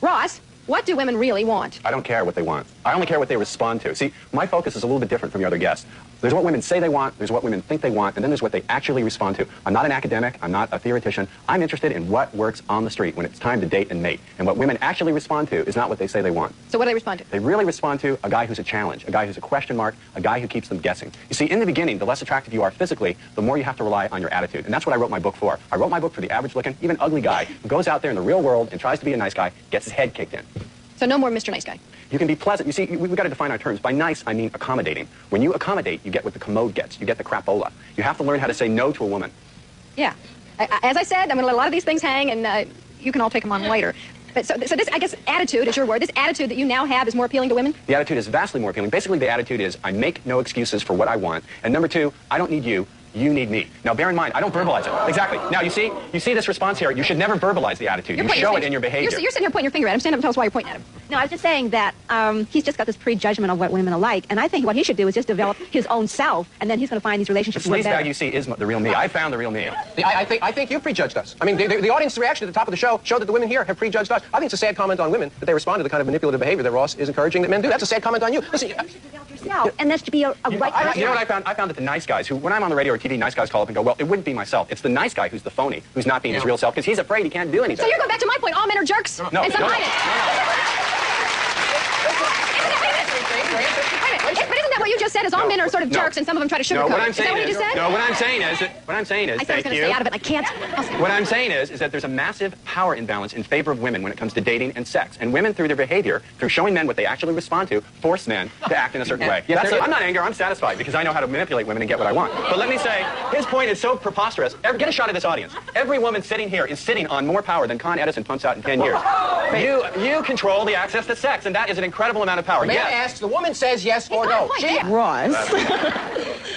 Ross, what do women really want? I don't care what they want. I only care what they respond to. See, my focus is a little bit different from your other guests. There's what women say they want, there's what women think they want, and then there's what they actually respond to. I'm not an academic, I'm not a theoretician. I'm interested in what works on the street when it's time to date and mate. And what women actually respond to is not what they say they want. So what do they respond to? They really respond to a guy who's a challenge, a guy who's a question mark, a guy who keeps them guessing. You see, in the beginning, the less attractive you are physically, the more you have to rely on your attitude. And that's what I wrote my book for. I wrote my book for the average-looking, even ugly guy who goes out there in the real world and tries to be a nice guy, gets his head kicked in. So no more Mr. Nice Guy. You can be pleasant. You see, we've got to define our terms. By nice, I mean accommodating. When you accommodate, you get what the commode gets. You get the crapola. You have to learn how to say no to a woman. Yeah. As I said, I'm going to let a lot of these things hang, and you can all take them on later. But so this, I guess, attitude is your word. This attitude that you now have is more appealing to women? The attitude is vastly more appealing. Basically, the attitude is, I make no excuses for what I want. And number two, I don't need you. You need me. Now, bear in mind, I don't verbalize it. Exactly. Now, you see this response here. You should never verbalize the attitude. You show it in your behavior. You're sitting here pointing your finger at him. Stand up and tell us why you're pointing at him. No, I was just saying that he's just got this prejudgment of what women are like, and I think what he should do is just develop his own self, and then he's going to find these relationships. The sleaze bag you see is the real me. I found the real me. I think you prejudged us. I mean, the audience reaction at the top of the show showed that the women here have prejudged us. I think it's a sad comment on women that they respond to the kind of manipulative behavior that Ross is encouraging that men do. That's a sad comment on you. Listen, you should develop yourself, and that should be a right person. You know what I found? I found that the nice guys who, when I'm on the radio or TV, nice guys call up and go, well, it wouldn't be myself. It's the nice guy who's the phoney, who's not being his real self, because he's afraid he can't do anything. So you're going back to my point. All men are jerks? No. And some hide it. But isn't that what you just said? Is all men are sort of jerks, and some of them try to sugarcoat it? Is that what you just said? No, what I'm saying is, I said I was going to stay out of it, and I can't. What I'm saying is that there's a massive power imbalance in favor of women when it comes to dating and sex. And women, through their behavior, through showing men what they actually respond to, force men to act in a certain way. I'm not angry, I'm satisfied, because I know how to manipulate women and get what I want. But let me say, his point is so preposterous. Get a shot of this audience. Every woman sitting here is sitting on more power than Con Edison pumps out in 10 years. You control the access to sex, and that is an incredible amount of power. the man asks, the woman says yes or no. Ross,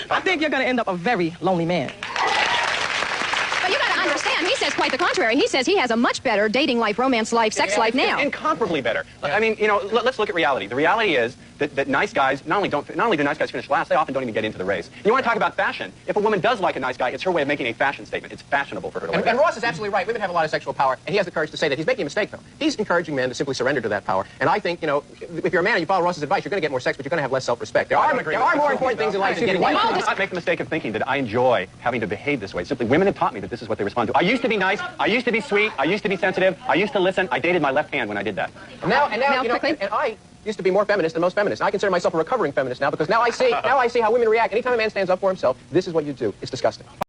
I think you're going to end up a very lonely man. But you got to understand, he says quite the contrary. He says he has a much better dating life, romance life, sex life now. Incomparably better. I mean, let's look at reality. The reality is that nice guys, not only do nice guys finish last, they often don't even get into the race. You want to talk about fashion? If a woman does like a nice guy, it's her way of making a fashion statement. It's fashionable for her to like. And Ross is absolutely right. Women have a lot of sexual power, and he has the courage to say that. He's making a mistake, though. He's encouraging men to simply surrender to that power. And I think, if you're a man and you follow Ross's advice, you're going to get more sex, but you're going to have less self-respect. There are more important things in life than getting Well, let's not make the mistake of thinking that I enjoy having to behave this way. Simply, women have taught me that this is what they respond to. I used to be nice. I used to be sweet. I used to be sensitive. I used to listen. I dated my left hand when I did that. And I used to be more feminist than most feminists. And I consider myself a recovering feminist now because now I see how women react. Anytime a man stands up for himself, this is what you do. It's disgusting.